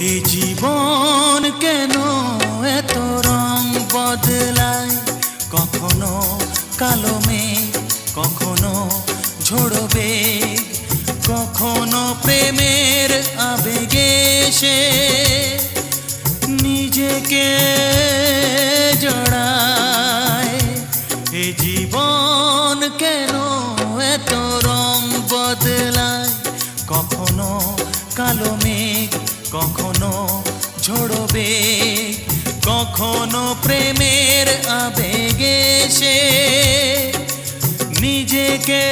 এ জীবন কেন এত রং বদলায়, কখনো কালো মেঘ, কখনো ঝোড়ো বেগ, কখনো প্রেমের আবেগে সে নিজেকে জড়ায়। এ জীবন কেন এত রং বদলায়, কখনো কালো মেঘ, কখনো ঝোড়ো বেগ, কখনো প্রেমের আবেগে সে নিজেকে